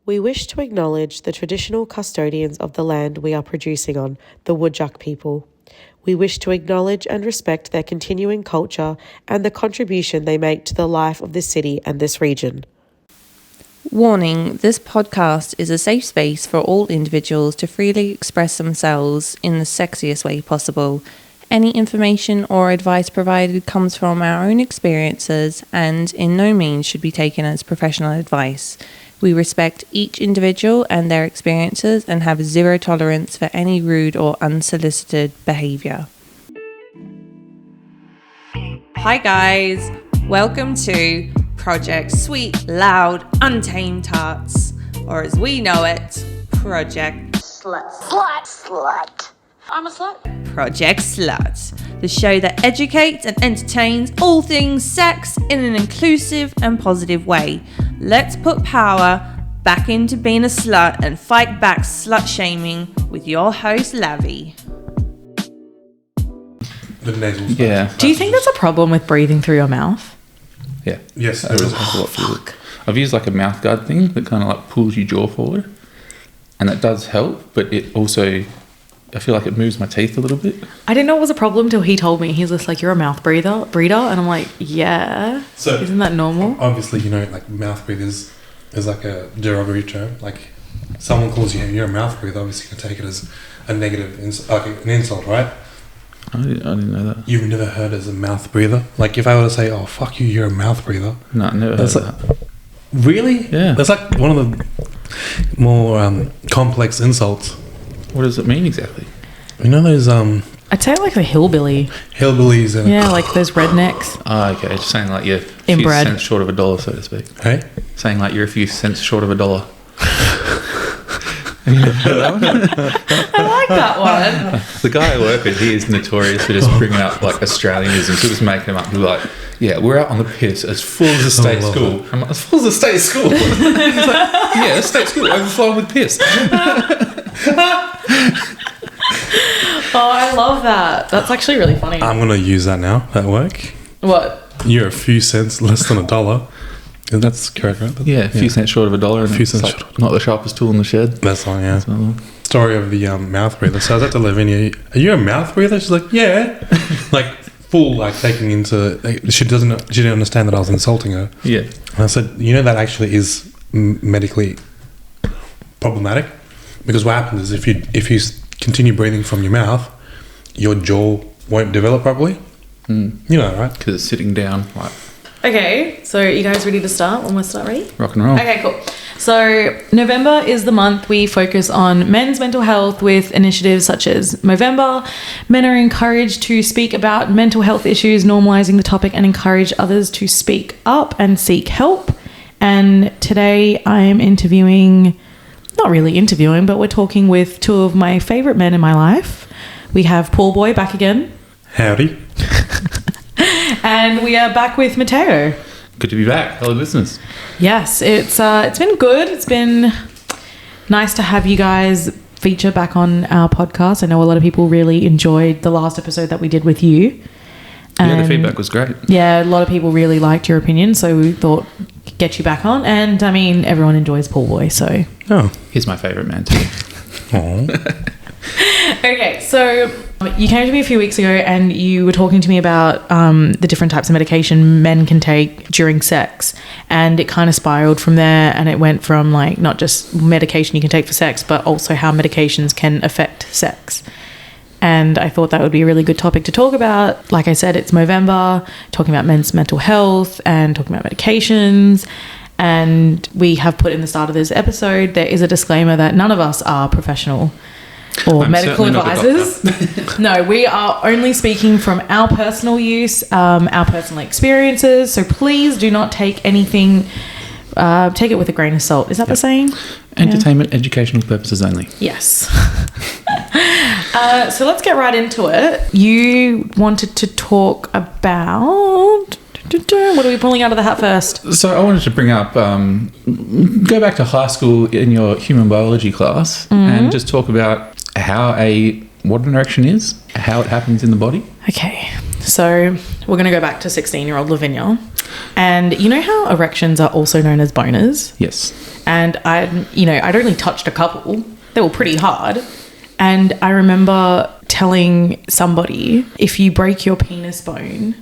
We wish to acknowledge the traditional custodians of the land we are producing on, the Woodjuk people. We wish to acknowledge and respect their continuing culture and the contribution they make to the life of this city and this region. Warning, this podcast is a safe space for all individuals to freely express themselves in the sexiest way possible. Any information or advice provided comes from our own experiences and in no means should be taken as professional advice. We respect each individual and their experiences and have zero tolerance for any rude or unsolicited behaviour. Hi guys, welcome to Project S.L.U.T, Untamed Tarts, or as we know it, Project Slut. I'm a slut. Project S.L.U.T, the show that educates and entertains all things sex in an inclusive and positive way. Let's put power back into being a slut and fight back slut shaming with your host, Lavi. The nasal stuff. Yeah. Do you think there's a problem with breathing through your mouth? Yeah. Yes, That there is is. a lot for it. I've used like a mouth guard thing that kind of like pulls your jaw forward, and that does help, but it also, I feel like it moves my teeth a little bit. I didn't know it was a problem till he told me. He's just like, you're a mouth breather, and I'm like, yeah. So Isn't that normal? obviously, like mouth breathers is like a derogatory term. Like someone calls you're a mouth breather, obviously you can take it as a negative, like an insult, right? I didn't know that. You've never heard as a mouth breather. Like if I were to say, "Oh fuck you, you're a mouth breather," No, I never heard That's of that. really? Yeah. That's like one of the more complex insults. What does it mean exactly? You know those I'd say like the hillbilly. hillbillies and Yeah, like those rednecks. Oh, okay. Just saying like you're a few Inbred. cents short of a dollar, so to speak. hey. Saying like you're a few cents short of a dollar. I like that one. The guy I work with, he is notorious for just bringing up like Australianisms. He was making them up. He was like, yeah, we're out on the piss as full as a state love school. I'm like, as full as a state school? He's like, yeah, a state school overflowing with piss. Oh, I love that. That's actually really funny. I'm gonna use that now at work. What? You're a few cents less than a dollar. And that's correct, right? Yeah, a few cents short of a dollar. And A few it's cents like short. not the sharpest tool in the shed. That's all, yeah. So, Story of the mouth breather. So I was at the Lavinia. Are you a mouth breather? She's like, yeah. Like full, like taking into. Like, she didn't understand that I was insulting her. yeah. And I said, that actually is medically problematic, because what happens is if you continue breathing from your mouth, your jaw won't develop properly. You know, right? Because it's sitting down, like Okay, so you guys ready to start? When we start ready? rock and roll. Okay, cool. So November is the month we focus on men's mental health with initiatives such as Movember. Men are encouraged to speak about mental health issues, normalizing the topic, and encourage others to speak up and seek help. And today I am not really interviewing, but we're talking with two of my favourite men in my life. We have Paul Boy back again, Howdy. and we are back with Mateo. Good to be back. Hello, listeners. Yes, it's been good. It's been nice to have you guys feature back on our podcast. I know a lot of people really enjoyed the last episode that we did with you. Yeah, the And feedback was great. yeah, a lot of people really liked your opinion, so we thought get you back on. And I mean, everyone enjoys Paul Boy, so Oh. He's my favourite man too. Aw. okay. So you came to me a few weeks ago, and you were talking to me about the different types of medication men can take during sex, and it kind of spiraled from there. And it went from like not just medication you can take for sex, but also how medications can affect sex. And I thought that would be a really good topic to talk about. Like I said, it's Movember, talking about men's mental health and talking about medications. And we have put in the start of this episode, there is a disclaimer that none of us are professional or I'm medical certainly not the advisors. No, we are only speaking from our personal use, our personal experiences. So please do not take anything, take it with a grain of salt. Is that the saying? Entertainment, educational purposes only. Yes. So let's get right into it. You wanted to talk about... What are we pulling out of the hat first? So I wanted to bring up, go back to high school in your human biology class and just talk about what an erection is, how it happens in the body. Okay, so we're going to go back to 16-year-old Lavinia. And you know how erections are also known as boners? Yes. And I'd only touched a couple. They were pretty hard. And I remember telling somebody, if you break your penis bone,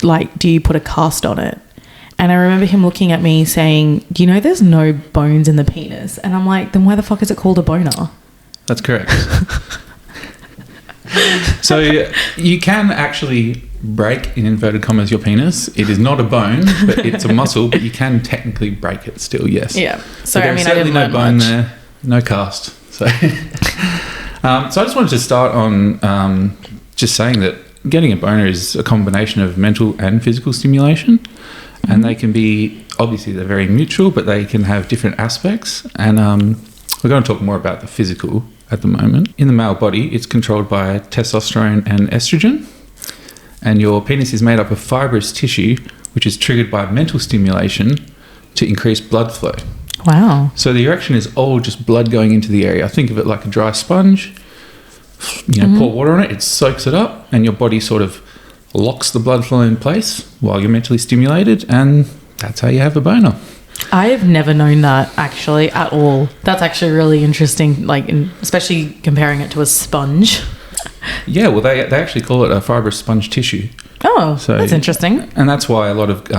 like, do you put a cast on it? And I remember him looking at me saying, you know, there's no bones in the penis. And I'm like, then why the fuck is it called a boner? That's correct. So you can actually break, in inverted commas, your penis. It is not a bone, but it's a muscle, but you can technically break it still, yes. Yeah. So, But there's certainly no bone there, no cast. So, so I just wanted to start on just saying that getting a boner is a combination of mental and physical stimulation. And they can be, obviously they're very mutual, but they can have different aspects. And we're going to talk more about the physical at the moment. In the male body, it's controlled by testosterone and estrogen. And your penis is made up of fibrous tissue, which is triggered by mental stimulation to increase blood flow. Wow. So the erection is all just blood going into the area. Think of it like a dry sponge. You know, pour water on it, it soaks it up, and your body sort of locks the blood flow in place while you're mentally stimulated, and that's how you have a boner. I have never known that actually at all. That's actually really interesting, like especially comparing it to a sponge. Yeah, well, they actually call it a fibrous sponge tissue. Oh, so, that's interesting. And that's why a lot of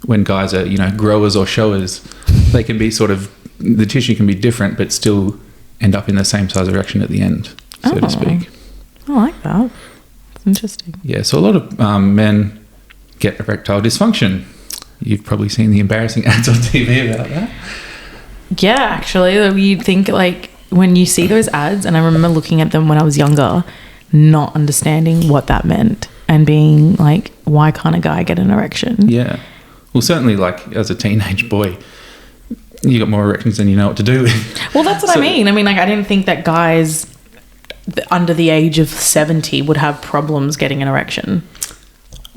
when guys are, you know, growers or showers, they can be sort of, the tissue can be different but still end up in the same size erection at the end, so to speak. I like that. It's interesting. Yeah, so a lot of men get erectile dysfunction. You've probably seen the embarrassing ads on TV about that. Yeah, actually, you'd think, like, when you see those ads, and I remember looking at them when I was younger, not understanding what that meant and being like, why can't a guy get an erection? Yeah. Well, certainly, like, as a teenage boy, you got more erections than you know what to do with. Well, that's what I mean. I mean, like, I didn't think that guys under the age of 70 would have problems getting an erection.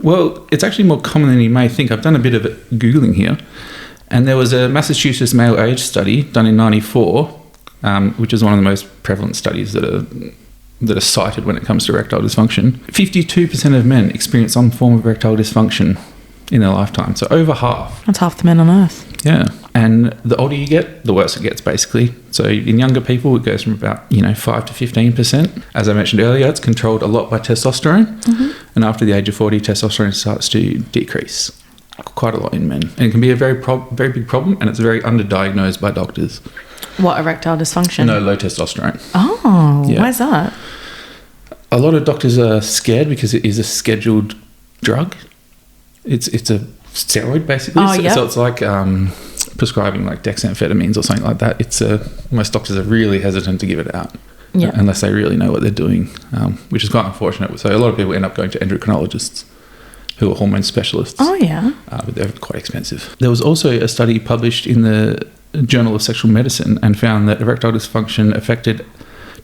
Well, it's actually more common than you may think. I've done a bit of Googling here, and there was a Massachusetts male age study done in 94, which is one of the most prevalent studies that are cited when it comes to erectile dysfunction. 52% of men experience some form of erectile dysfunction in their lifetime, so over half. That's half the men on earth. Yeah, and the older you get, the worse it gets, basically. So in younger people, it goes from about 5 to 15%. As I mentioned earlier, it's controlled a lot by testosterone, and after the age of 40, testosterone starts to decrease quite a lot in men, and it can be a very big problem, and it's very underdiagnosed by doctors. What, erectile dysfunction? No, low testosterone. Oh, yeah. Why is that? A lot of doctors are scared because it is a scheduled drug. It's a steroid, basically. Oh, yeah. So it's like prescribing like dexamphetamines or something like that. Most doctors are really hesitant to give it out unless they really know what they're doing, which is quite unfortunate. So a lot of people end up going to endocrinologists who are hormone specialists. Oh, yeah. But they're quite expensive. There was also a study published in the Journal of Sexual Medicine and found that erectile dysfunction affected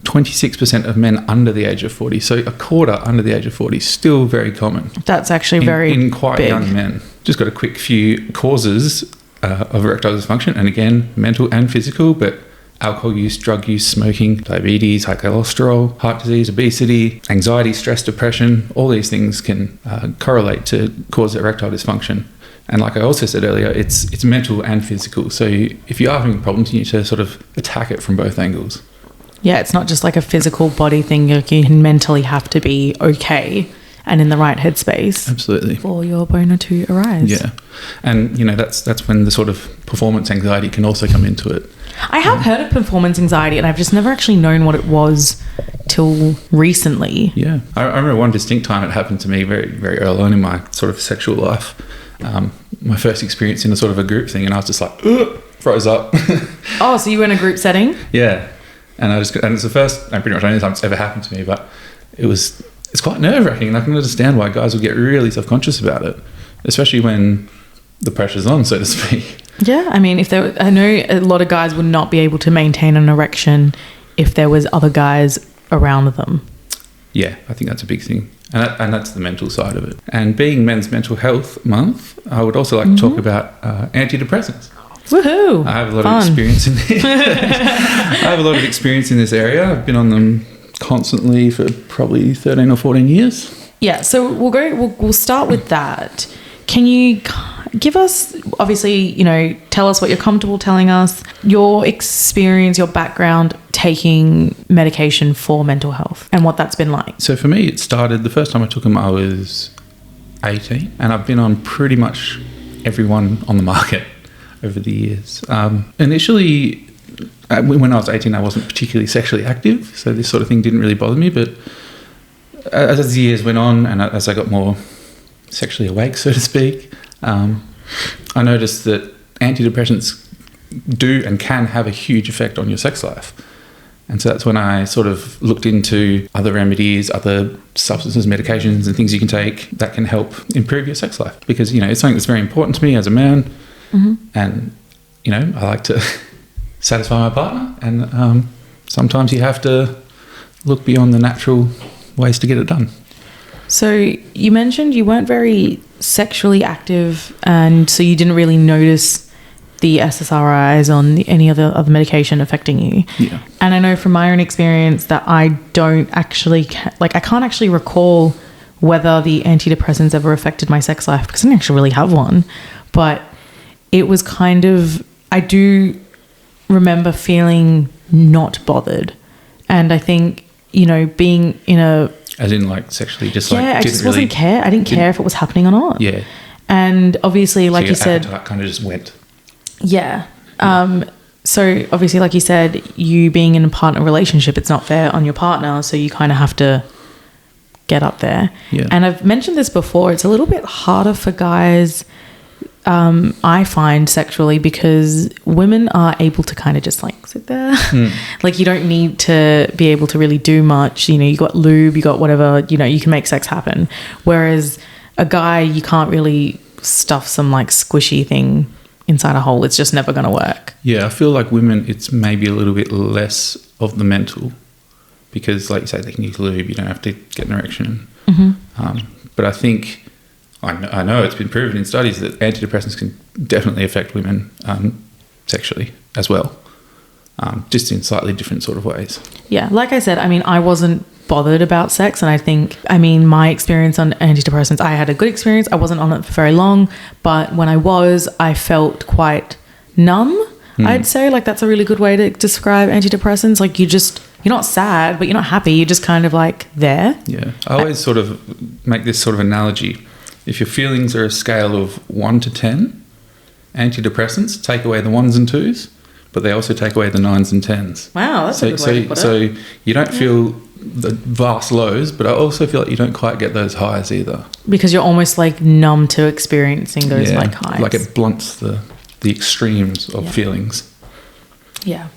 26% of men under the age of 40. So a quarter under the age of 40 is still very common. That's actually in quite big. Young men. Just got a quick few causes of erectile dysfunction, and again, mental and physical, but alcohol use, drug use, smoking, diabetes, high cholesterol, heart disease, obesity, anxiety, stress, depression, all these things can correlate to cause erectile dysfunction. And like I also said earlier, it's mental and physical. So if you are having problems, you need to sort of attack it from both angles. Yeah, it's not just like a physical body thing. You mentally have to be okay and in the right headspace. Absolutely. For your boner to arise. Yeah. And, that's when the sort of performance anxiety can also come into it. I have heard of performance anxiety, and I've just never actually known what it was till recently. Yeah. I remember one distinct time it happened to me very, very early on in my sort of sexual life. My first experience in a sort of a group thing, and I was just like, froze up. Oh, so you were in a group setting? Yeah. And it's the first and pretty much only time it's ever happened to me, but it's quite nerve-wracking, and I can understand why guys would get really self-conscious about it, especially when the pressure's on, so to speak. Yeah, I mean, I know a lot of guys would not be able to maintain an erection if there was other guys around them. Yeah, I think that's a big thing, and that's the mental side of it. And being Men's Mental Health Month, I would also like to talk about antidepressants. Woohoo! I have a lot of experience in this. I have a lot of experience in this area. I've been on them constantly for probably 13 or 14 years. Yeah, so we'll start with that. Can you give us, obviously, tell us what you're comfortable telling us, your experience, your background taking medication for mental health and what that's been like? So for me, it started, the first time I took them, I was 18, and I've been on pretty much everyone on the market over the years. Initially, when I was 18, I wasn't particularly sexually active, so this sort of thing didn't really bother me, but as the years went on and as I got more sexually awake, so to speak, I noticed that antidepressants do and can have a huge effect on your sex life. And so that's when I sort of looked into other remedies, other substances, medications and things you can take that can help improve your sex life. Because, it's something that's very important to me as a man. Mm-hmm. And, I like to satisfy my partner. And sometimes you have to look beyond the natural ways to get it done. So you mentioned you weren't very sexually active, and so you didn't really notice the SSRIs on any other medication affecting you. Yeah. And I know from my own experience that I don't actually, I can't actually recall whether the antidepressants ever affected my sex life, because I didn't actually really have one. But it was kind of, I do remember feeling not bothered. And I think, being in a... As in, sexually, just I just wasn't care. I didn't care if it was happening or not. Yeah. And obviously, like you said... appetite kind of just went. Yeah. So obviously, like you said, you being in a partner relationship, it's not fair on your partner. So you kind of have to get up there. Yeah. And I've mentioned this before. It's a little bit harder for guys, I find, sexually, because women are able to kind of just sit there. You don't need to be able to really do much. You got lube, you got whatever, you can make sex happen. Whereas a guy, you can't really stuff some squishy thing inside a hole. It's just never going to work. Yeah, I feel like women, it's maybe a little bit less of the mental, because like you say, they can use lube, you don't have to get an erection. Mm-hmm. But I think, I know it's been proven in studies that antidepressants can definitely affect women sexually as well, just in slightly different sort of ways. Yeah, like I said, I wasn't bothered about sex, and I think, my experience on antidepressants, I had a good experience. I wasn't on it for very long, but when I was, I felt quite numb. I'd say that's a really good way to describe antidepressants. You're not sad, but you're not happy. You're just kind of there. Yeah, I always sort of make this sort of analogy. If your feelings are a scale of 1 to 10, antidepressants take away the 1s and 2s, but they also take away the 9s and 10s. Wow, that's a good way to put it. So you don't feel the vast lows, but I also feel like you don't quite get those highs either. Because you're almost numb to experiencing those highs. It blunts the extremes of feelings. Yeah.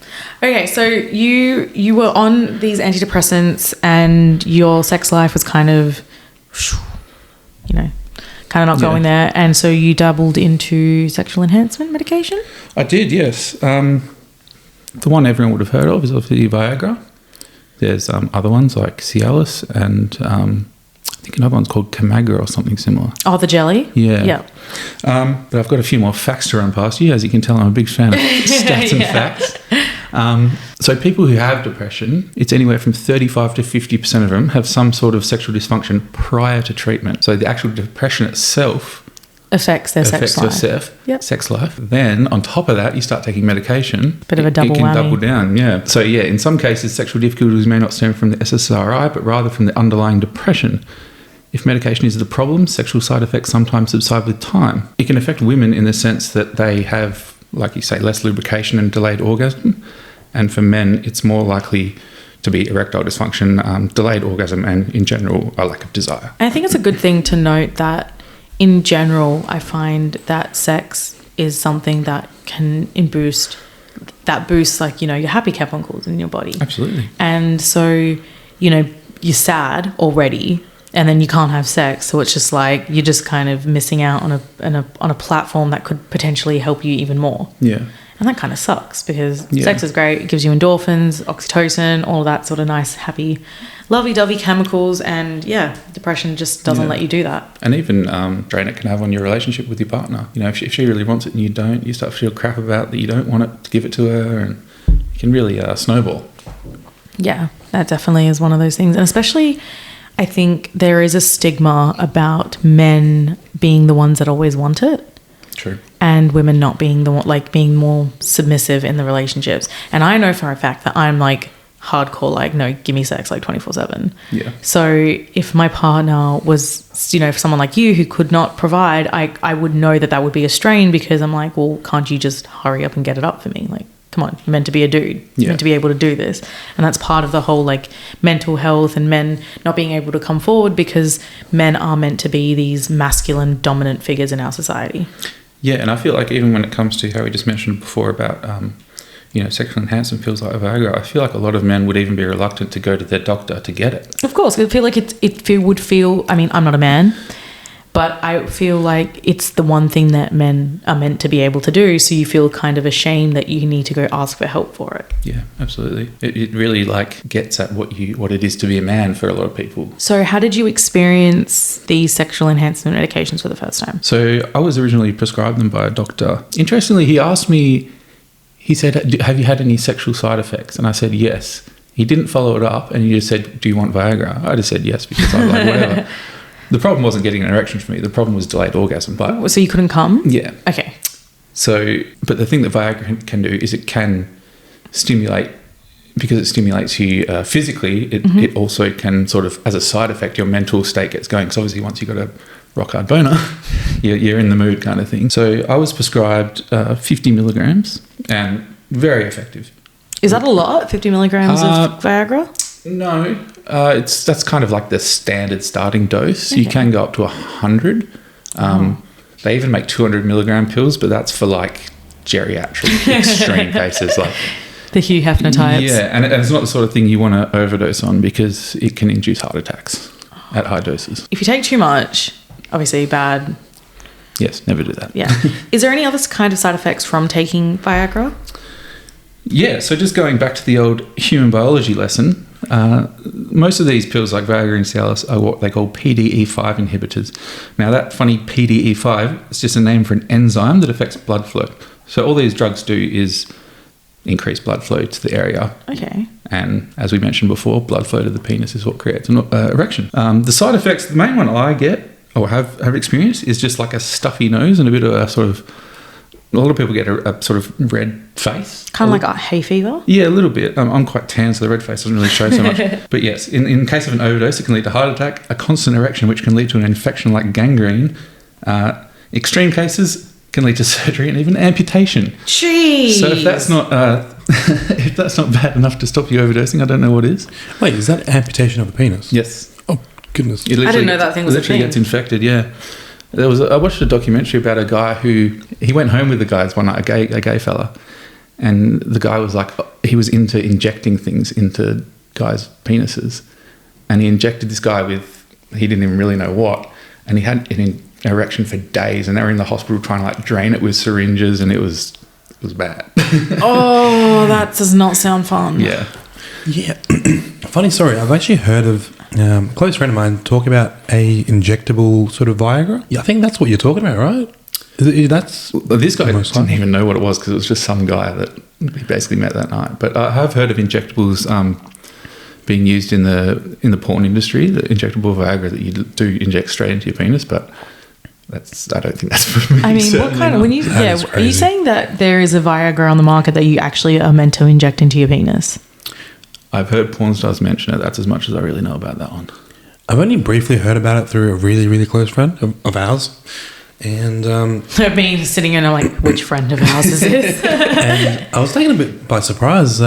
Okay, so you were on these antidepressants and your sex life was kind of not going there, and so you dabbled into sexual enhancement medication? I did, yes. The one everyone would have heard of is obviously Viagra. There's other ones like Cialis, and I think another one's called Camagra or something similar. Oh, the jelly? Yeah. But I've got a few more facts to run past you. As you can tell, I'm a big fan of stats and facts. So people who have depression, it's anywhere from 35 to 50% of them have some sort of sexual dysfunction prior to treatment. So the actual depression itself affects their sex life. Sex life. Then on top of that, you start taking medication. Bit of a double whammy. It can whammy. double down, yeah. So yeah, in some cases, sexual difficulties may not stem from the SSRI, but rather from the underlying depression. If medication is the problem, sexual side effects sometimes subside with time. It can affect women in the sense that they have, like you say, less lubrication and delayed orgasm. And for men, it's more likely to be erectile dysfunction, delayed orgasm, and in general, a lack of desire. And I think it's a good thing to note that in general, I find that sex is something that can boosts your happy chemicals in your body. Absolutely. And so, you're sad already, and then you can't have sex, so it's just you're just kind of missing out on a platform that could potentially help you even more. Yeah. And that kind of sucks, because sex is great. It gives you endorphins, oxytocin, all of that sort of nice, happy, lovey-dovey chemicals. And depression just doesn't let you do that. And even drain it can have on your relationship with your partner. If she really wants it and you don't, you start to feel crap about that you don't want it to give it to her, and it can really snowball. Yeah, that definitely is one of those things. And especially, I think there is a stigma about men being the ones that always want it. True. And women not being the one, like being more submissive in the relationships. And I know for a fact that I'm like hardcore, like, no, give me sex like 24/7. Yeah. So if my partner was, you know, if someone like you who could not provide, I would know that would be a strain, because I'm like, well, can't you just hurry up and get it up for me? Like, come on, you're meant to be a dude. You're meant to be able to do this. And that's part of the whole like mental health and men not being able to come forward, because men are meant to be these masculine dominant figures in our society. Yeah, and I feel like even when it comes to how we just mentioned before about, sexual enhancement pills like Viagra, I feel like a lot of men would even be reluctant to go to their doctor to get it. Of course, I feel like it would feel, I mean, I'm not a man, but I feel like it's the one thing that men are meant to be able to do, so you feel kind of ashamed that you need to go ask for help for it. Yeah, absolutely. It really like gets at what it is to be a man for a lot of people. So how did you experience these sexual enhancement medications for the first time? So I was originally prescribed them by a doctor. Interestingly, he asked me, he said, have you had any sexual side effects? And I said, yes. He didn't follow it up, and he just said, do you want Viagra? I just said yes, because I was like, whatever. The problem wasn't getting an erection for me. The problem was delayed orgasm. But so you couldn't come? Yeah. Okay. So, but the thing that Viagra can do is it can stimulate, because it stimulates you physically, it also can sort of, as a side effect, your mental state gets going. Because obviously once you've got a rock hard boner, you're in the mood kind of thing. So I was prescribed 50 milligrams, and very effective. Is that a lot, 50 milligrams of Viagra? No, that's kind of like the standard starting dose. Okay. You can go up to 100. They even make 200 milligram pills, but that's for like geriatric extreme cases, like the Hugh Hefner types. Yeah, and it's not the sort of thing you want to overdose on, because it can induce heart attacks at high doses. If you take too much, obviously bad. Yes, never do that. Yeah. Is there any other kind of side effects from taking Viagra? Yeah, so just going back to the old human biology lesson, most of these pills like Viagra and Cialis are what they call PDE5 inhibitors. Now that funny PDE5 is just a name for an enzyme that affects blood flow. So all these drugs do is increase blood flow to the area. Okay. And as we mentioned before, blood flow to the penis is what creates an erection. The side effects, the main one I get or have experienced is just like a stuffy nose and a bit of a sort of, a lot of people get a sort of red face. Kind of like a hay fever? Yeah, a little bit. I'm quite tan, so the red face doesn't really show so much. But yes, in case of an overdose, it can lead to heart attack, a constant erection, which can lead to an infection like gangrene. Extreme cases can lead to surgery and even amputation. Jeez. So if that's not if that's not bad enough to stop you overdosing, I don't know what is. Wait, is that amputation of the penis? Yes. Oh, goodness. I didn't know that thing was a thing. It literally gets infected, yeah. I watched a documentary about a guy who, he went home with the guys one night, a gay fella, and the guy was like, he was into injecting things into guys' penises, and he injected this guy with, he didn't even really know what, and he had an erection for days, and they were in the hospital trying to like drain it with syringes, and it was bad. Oh, that does not sound fun. Yeah. Yeah. Funny story, I've actually heard of a close friend of mine talk about a injectable sort of Viagra. Yeah, I think that's what you're talking about, right? This guy didn't even know what it was, because it was just some guy that he basically met that night. But I have heard of injectables being used in the porn industry, the injectable Viagra that you do inject straight into your penis, but I don't think that's for me. I mean, what kind of, when you, yeah, are you saying that there is a Viagra on the market that you actually are meant to inject into your penis? I've heard porn stars mention it. That's as much as I really know about that one. I've only briefly heard about it through a really, really close friend of ours. And me sitting in, I'm like, which friend of ours is this? And I was taken a bit by surprise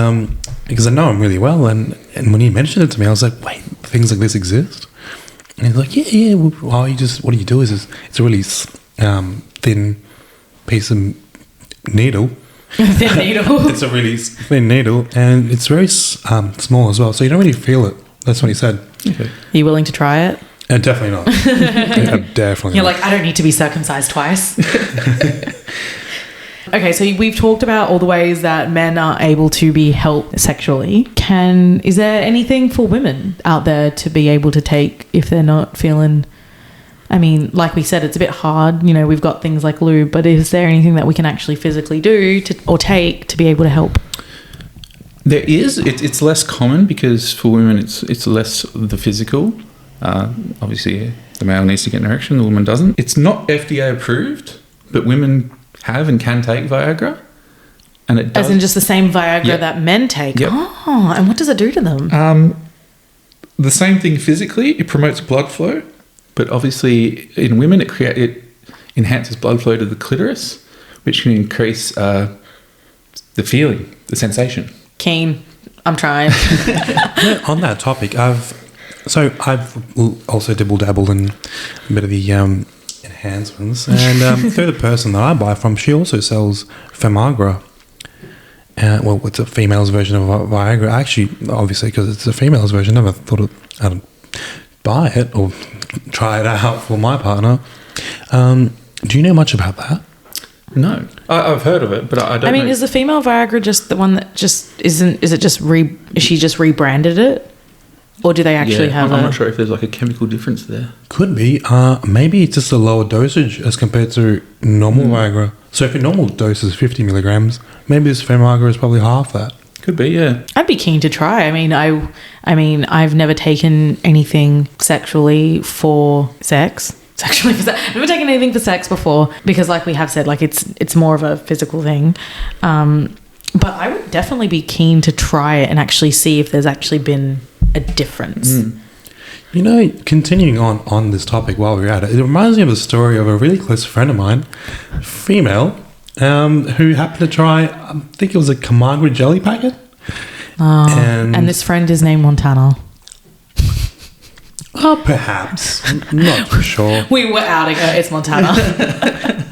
because I know him really well. And when he mentioned it to me, I was like, wait, things like this exist? And he's like, yeah. Well, what do you do is it's a really thin piece of needle. Thin needle. It's a really thin needle, and it's very small as well, so you don't really feel it. That's what he said. Okay. Are you willing to try it? Definitely not. Definitely You're not. like, I don't need to be circumcised twice. Okay, so we've talked about all the ways that men are able to be helped sexually. Is there anything for women out there to be able to take if they're not feeling... I mean, like we said, it's a bit hard. You know, we've got things like lube, but is there anything that we can actually physically do or take to be able to help? There is. It's less common because for women it's less the physical. Obviously, the male needs to get an erection, the woman doesn't. It's not FDA approved, but women have and can take Viagra. And it does. As in just the same Viagra Yep. that men take? Yep. Oh, and what does it do to them? The same thing physically, it promotes blood flow, but obviously in women it enhances blood flow to the clitoris, which can increase the feeling, the sensation. Keen. I'm trying. On that topic, I've also dibble-dabbled in a bit of the enhancements, and through the person that I buy from, she also sells Femagra. Well, it's a female's version of Viagra. Actually, obviously, because it's a female's version, I never thought I'd buy it or try it out for my partner. Do you know much about that? No, I've heard of it, but I don't. I mean, know. is the female Viagra just the one that just isn't? Is it just is she just rebranded it, or do they actually have? I'm not sure if there's like a chemical difference there. Could be. Maybe it's just a lower dosage as compared to normal Viagra. So if your normal dose is 50 milligrams, maybe this Femagra is probably half that. Could be, yeah. I'd be keen to try. I mean, I've never taken anything sexually for sex. I've never taken anything for sex before because, like we have said, like it's more of a physical thing. But I would definitely be keen to try it and actually see if there's actually been a difference. You know, continuing on this topic while we're at it, it reminds me of a story of a really close friend of mine, female, who happened to try, I think it was a Camagra jelly packet. And this friend is named Montana. Oh, perhaps. Not for sure. We were outing her. It's Montana.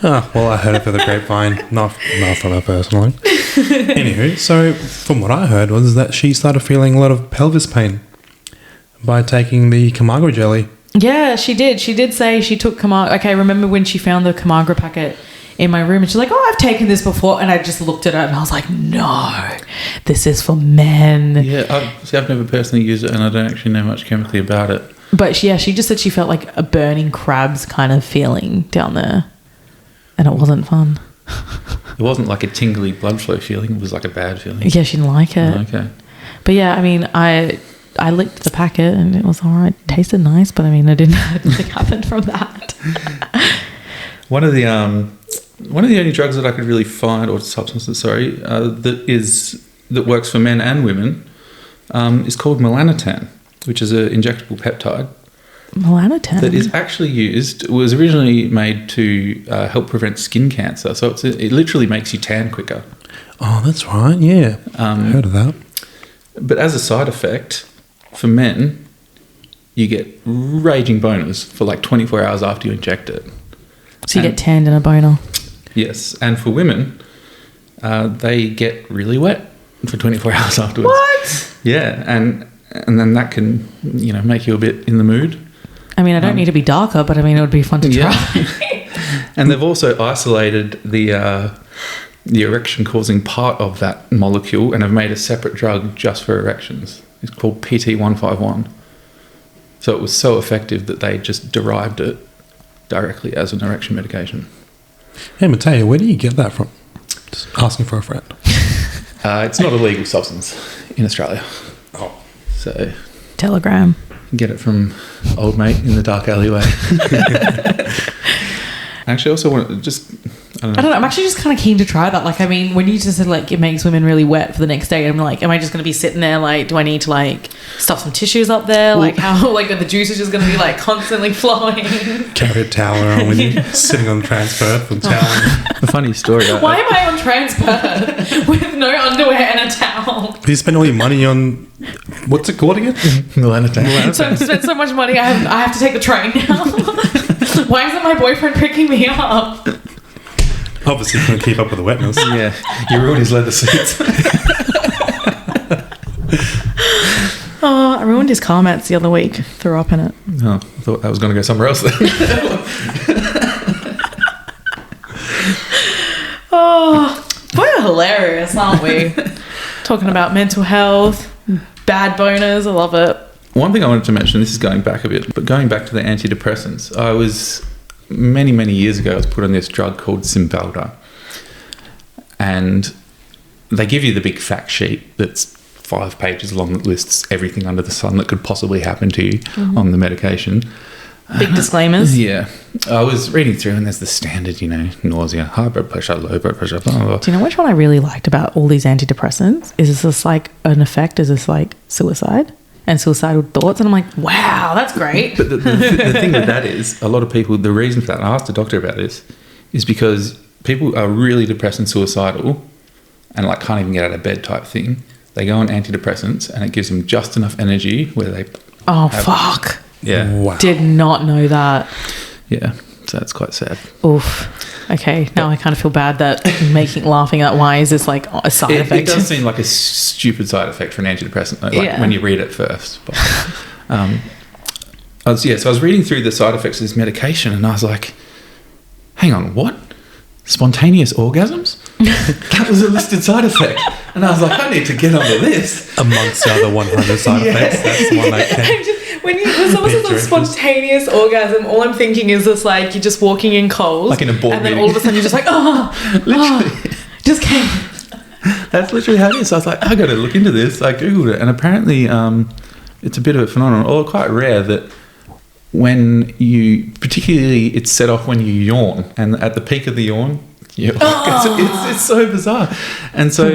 Well, I heard it for the grapevine, not from her personally. Anywho, so from what I heard was that she started feeling a lot of pelvis pain by taking the Camagra jelly. Yeah, she did. She did say she took Camagra. Okay, I remember when she found the Camagra packet in my room and she's like, oh, I've taken this before. And I just looked at her and I was like, no, this is for men. Yeah, I've never personally used it and I don't actually know much chemically about it. But she just said she felt like a burning crabs kind of feeling down there. And it wasn't fun. It wasn't like a tingly blood flow feeling. It was like a bad feeling. Yeah, she didn't like it. Oh, okay. But yeah, I mean, I licked the packet and it was all right. It tasted nice, but I mean, nothing happened from that. One of the only drugs that I could really find, or substances, that works for men and women, is called melanotan, which is an injectable peptide. Melanotan? That is actually used, was originally made to help prevent skin cancer. So it literally makes you tan quicker. Oh, that's right, yeah. Heard of that. But as a side effect, for men, you get raging boners for like 24 hours after you inject it. So you get tanned in a boner? Yes. And for women, they get really wet for 24 hours afterwards. What? Yeah. And then that can, make you a bit in the mood. I mean, I don't need to be darker, but I mean, it would be fun to try. Yeah. And they've also isolated the erection-causing part of that molecule and have made a separate drug just for erections. It's called PT151. So it was so effective that they just derived it directly as an erection medication. Hey, Mateo, where do you get that from? Just asking for a friend. It's not a legal substance in Australia. Oh. So... Telegram. Get it from old mate in the dark alleyway. I actually also want to just... I don't know. I'm actually just kind of keen to try that. Like, I mean, when you just said, like, it makes women really wet for the next day, I'm like, am I just going to be sitting there, like, do I need to, like, stuff some tissues up there? Like, how, like, are the juices just going to be, like, constantly flowing? Carry a towel around when you're sitting on transport from town. A funny story. Why am I on transport with no underwear and a towel? Do you spend all your money on... What's it called again? Melanotan. So I've spent so much money, I have to take the train now. Why isn't my boyfriend picking me up? Obviously couldn't keep up with the wetness. Yeah, you ruined his leather seats. Oh, I ruined his car mats the other week. Threw up in it. Oh, I thought that was going to go somewhere else then. Oh, we're hilarious, aren't we? Talking about mental health, bad boners, I love it. One thing I wanted to mention, this is going back a bit, but going back to the antidepressants, I was... Many, many years ago, I was put on this drug called Cymbalta. And they give you the big fact sheet that's 5 pages long that lists everything under the sun that could possibly happen to you on the medication. Big disclaimers. Yeah. I was reading through and there's the standard, nausea, high blood pressure, low blood pressure, blah, blah, blah. Do you know which one I really liked about all these antidepressants? Is this like an effect? Is this like suicide and suicidal thoughts? And I'm like, wow, that's great. But the thing with that is, a lot of people, the reason for that, and I asked a doctor about this, is because people are really depressed and suicidal and like can't even get out of bed type thing. They go on antidepressants and it gives them just enough energy where they... Oh, fuck. Yeah. Wow. Did not know that. Yeah. So that's quite sad. Oof. Okay. Now I kind of feel bad that laughing at why is this like a side effect? It does seem like a stupid side effect for an antidepressant, like when you read it first. But, so I was reading through the side effects of this medication and I was like, hang on, what? Spontaneous orgasms? That was a listed side effect. And I was like, I need to get onto this. Amongst the other 100 side effects, that's the one that came. When someone says a spontaneous orgasm, all I'm thinking is this, like, you're just walking in Coles. Like in a board and then meeting. all of a sudden you're just like, Literally. just came. That's literally how it is. So I was like, I got to look into this. I Googled it. And apparently it's a bit of a phenomenon, or quite rare, that when particularly it's set off when you yawn. And at the peak of the yawn, it's so bizarre. And so,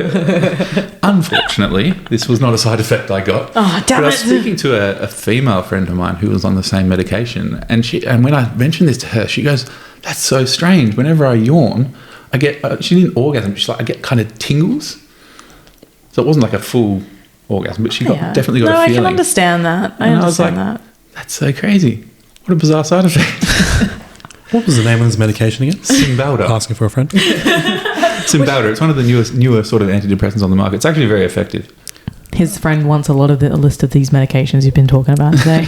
unfortunately, this was not a side effect I got. Oh, damn but I was it. speaking to a female friend of mine who was on the same medication, and when I mentioned this to her, she goes, "That's so strange. Whenever I yawn, I get." She didn't orgasm. She's like, "I get kind of tingles." So it wasn't like a full orgasm, but she definitely got a feeling. I can understand that. I understand that. That's so crazy. What a bizarre side effect. What was the name of this medication again? Cymbalta. Asking for a friend. Cymbalta. It's one of the newer sort of antidepressants on the market. It's actually very effective. His friend wants a list of these medications you've been talking about today.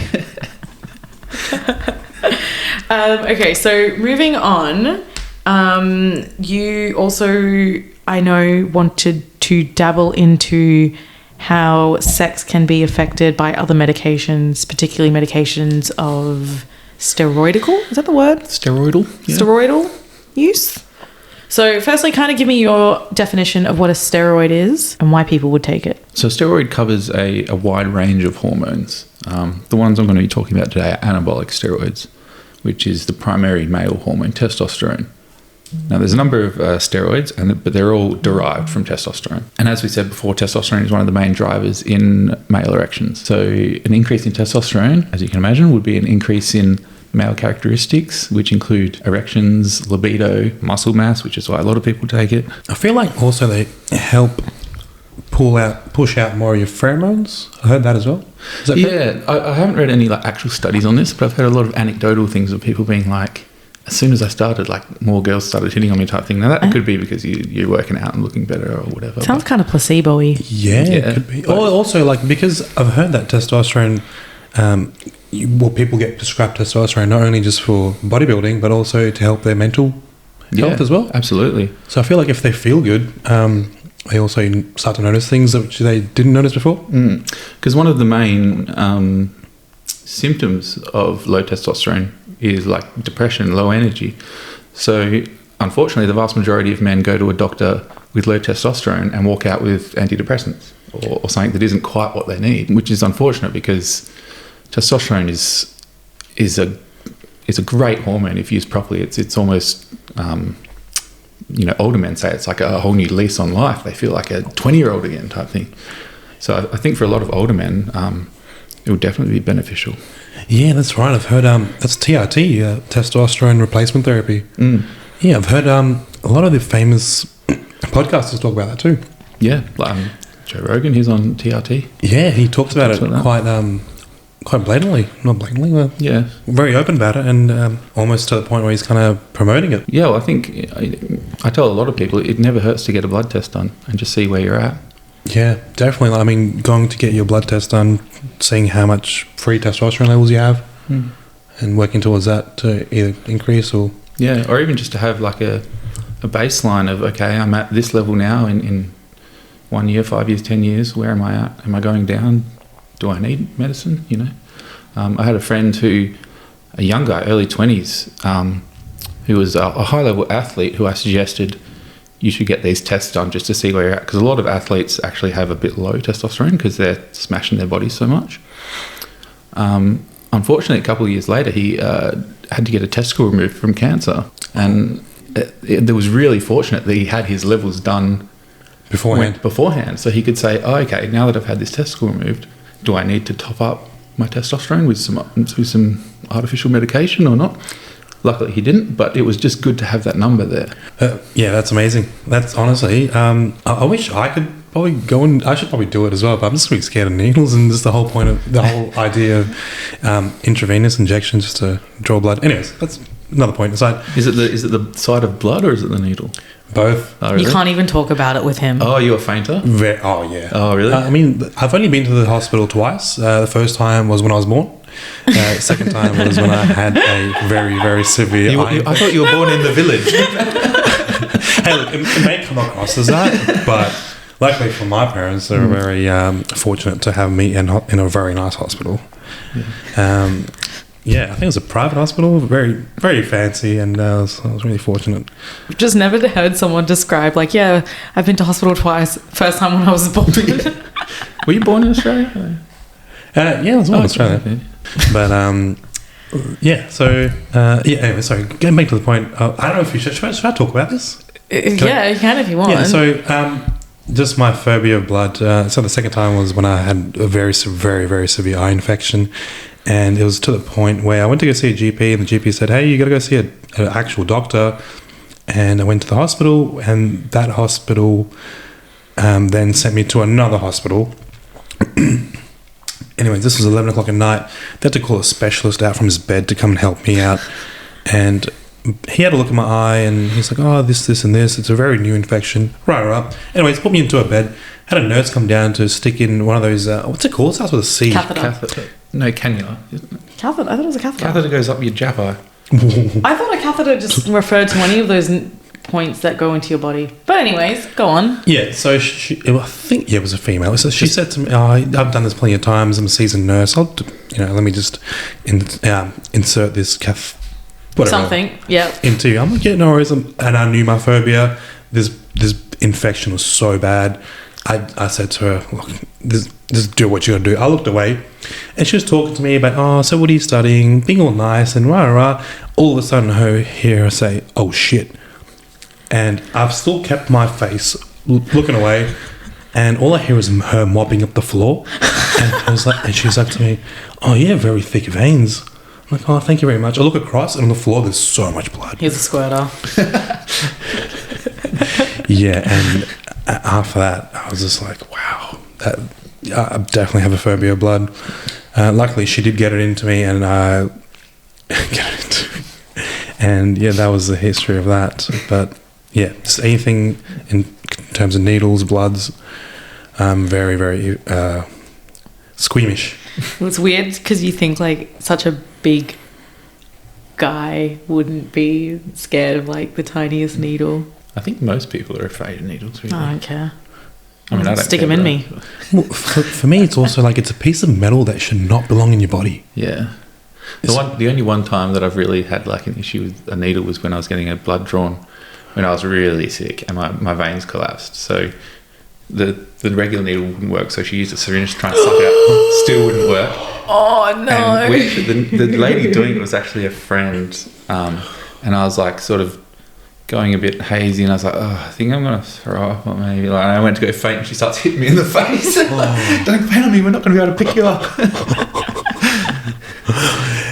Okay, so moving on. You also, I know, wanted to dabble into how sex can be affected by other medications, particularly medications of steroidal. Is that the word? Steroidal. Yeah. Steroidal use. So firstly, kind of give me your definition of what a steroid is and why people would take it. So steroid covers a wide range of hormones. The ones I'm going to be talking about today are anabolic steroids, which is the primary male hormone, testosterone. Now, there's a number of steroids, but they're all derived from testosterone. And as we said before, testosterone is one of the main drivers in male erections. So an increase in testosterone, as you can imagine, would be an increase in male characteristics, which include erections, libido, muscle mass, which is why a lot of people take it. I feel like also they help push out more of your pheromones. I heard that as well. Is that fair? I haven't read any actual studies on this, but I've heard a lot of anecdotal things of people being like, as soon as I started, more girls started hitting on me type thing. Now, that could be because you're working out and looking better or whatever. Sounds kind of placebo-y. Yeah, it could be. Or also, because I've heard that testosterone, people get prescribed testosterone not only just for bodybuilding, but also to help their mental health as well. Absolutely. So I feel like if they feel good, they also start to notice things which they didn't notice before. Because one of the main symptoms of low testosterone is like depression, low energy. So unfortunately, the vast majority of men go to a doctor with low testosterone and walk out with antidepressants or something that isn't quite what they need, which is unfortunate because testosterone is a great hormone if used properly. It's almost older men say it's like a whole new lease on life. They feel like a 20-year-old again type thing. So I think for a lot of older men, it would definitely be beneficial. Yeah, that's right. I've heard that's TRT, testosterone replacement therapy. Yeah, I've heard a lot of the famous podcasters talk about that too. Yeah, Joe Rogan, he's on TRT. Yeah, he talks about it quite blatantly. Not blatantly, but very open about it, and almost to the point where he's kind of promoting it. Yeah, well, I think I tell a lot of people it never hurts to get a blood test done and just see where you're at. Yeah, definitely. I mean, going to get your blood test done, seeing how much free testosterone levels you have, and working towards that to either increase or... Yeah, or even just to have like a baseline of, okay, I'm at this level now in 1 year, 5 years, 10 years, where am I at? Am I going down? Do I need medicine? I had a friend a young guy, early 20s, who was a high-level athlete who I suggested, you should get these tests done just to see where you're at. Because a lot of athletes actually have a bit low testosterone because they're smashing their bodies so much. Unfortunately, a couple of years later, he had to get a testicle removed from cancer. And it was really fortunate that he had his levels done beforehand. So he could say, oh, okay, now that I've had this testicle removed, do I need to top up my testosterone with some artificial medication or not? Luckily he didn't, but it was just good to have that number there. Yeah, that's amazing. That's honestly, I wish I could probably go and I should probably do it as well, but I'm just really scared of needles, and just the whole point of the whole idea of intravenous injection just to draw blood. Anyways, that's another point aside. Is it the side of blood or is it the needle? Both. Oh, really? You can't even talk about it with him. Oh, you're a fainter? Oh, yeah. Oh, really? I mean, I've only been to the hospital twice. The first time was when I was born. Second time was when I had a very, very severe I thought you were born in the village. Hey, look, it may come across as that, but luckily for my parents, they were very fortunate to have me in a very nice hospital. Yeah. I think it was a private hospital, very, very fancy, and I was really fortunate. I've just never heard someone describe, like, yeah, I've been to hospital twice. First time when I was born. Were you born in Australia? Yeah, I was born in Australia. Okay. But, anyway, sorry, getting back to the point, I don't know if should I talk about this? Yeah, you can if you want. Yeah, so just my phobia of blood. So the second time was when I had a very, very, very severe eye infection, and it was to the point where I went to go see a GP, and the GP said, hey, you got to go see an actual doctor. And I went to the hospital, and that hospital then sent me to another hospital. Anyway, this was 11 o'clock at night. They had to call a specialist out from his bed to come and help me out. And he had a look at my eye, and he's like, oh, this, and this. It's a very new infection. Right. Anyways, put me into a bed. Had a nurse come down to stick in one of those, what's it called? It starts with a C. Catheter. No, cannula. Catheter? I thought it was a catheter. Catheter goes up your japa. I thought a catheter just referred to any of those points that go into your body. But anyways, go on. Yeah, so I think it was a female. So she said to me, I've done this plenty of times. I'm a seasoned nurse. Let me just insert this whatever. Something, yeah. Into you. I'm like, yeah, no worries. And I knew my phobia. This infection was so bad. I said to her, look, just do what you got to do. I looked away, and she was talking to me about, so what are you studying? Being all nice and rah. All of a sudden, I hear her say, oh, shit. And I've still kept my face looking away, and all I hear is her mopping up the floor. And she's like to me, oh, yeah, very thick veins. I'm like, oh, thank you very much. I look across, and on the floor, there's so much blood. Here's a squirter. Yeah, and after that, I was just like, wow, I definitely have a phobia of blood. Luckily, she did get it into me, and I get it into me. And yeah, that was the history of that. But yeah, just anything in terms of needles, bloods, very, very squeamish. It's weird because you think like such a big guy wouldn't be scared of like the tiniest needle. I think most people are afraid of needles. Really. I don't care. I mean, I don't stick care, them in me. Well, for me, it's also like it's a piece of metal that should not belong in your body. Yeah. The only one time that I've really had like an issue with a needle was when I was getting a blood drawn when I was really sick and my veins collapsed. So the regular needle wouldn't work, so she used a syringe to try and suck it out. Still wouldn't work. Oh no! And the lady doing it was actually a friend, and I was like sort of going a bit hazy, and I was like, oh, I think I'm going to throw up, or maybe. Like, and I went to go faint, and she starts hitting me in the face. Like, don't faint on me, we're not going to be able to pick you up.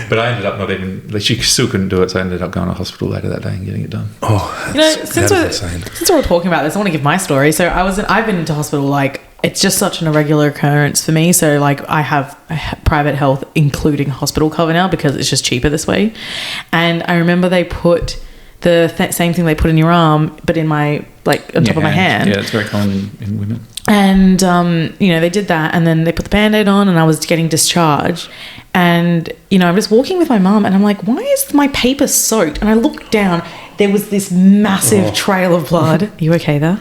But I ended up not even, like, she still couldn't do it, so I ended up going to hospital later that day and getting it done. Oh, since we're talking about this, I want to give my story. So I've been into hospital, like, it's just such an irregular occurrence for me. So like I have private health, including hospital cover now, because it's just cheaper this way. And I remember they put the same thing they put in your arm, but in my, like, on top of my hand. Yeah, it's very common in women. And, they did that, and then they put the Band-Aid on, and I was getting discharged. And, I'm just walking with my mum, and I'm like, why is my paper soaked? And I looked down, there was this massive trail of blood. Are you okay there?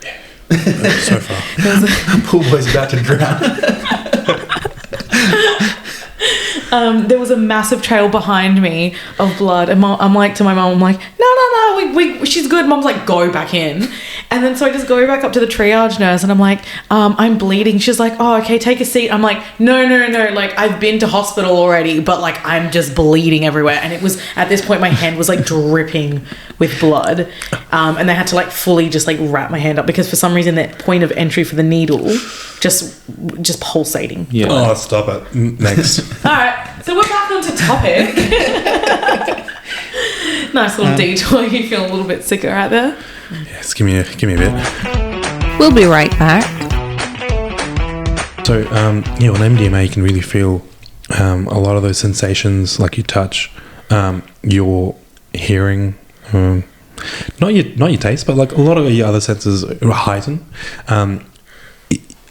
Yeah. So far. Poor boy's about to drown. there was a massive trail behind me of blood, and I'm like to my mum, I'm like, no, she's good. Mum's like, go back in. And then so I just go back up to the triage nurse, and I'm like, I'm bleeding. She's like, oh, okay, take a seat. I'm like, no, like I've been to hospital already, but like I'm just bleeding everywhere. And it was at this point my hand was like dripping with blood, and they had to like fully just like wrap my hand up because for some reason that point of entry for the needle just pulsating. Yeah. Oh, stop it. Next. All right, so we're back onto topic. Nice little detour. You feel a little bit sicker out there. Yes, give me a bit. We'll be right back. So, on MDMA, you can really feel a lot of those sensations, like your touch, your hearing, not your taste, but like a lot of your other senses heighten.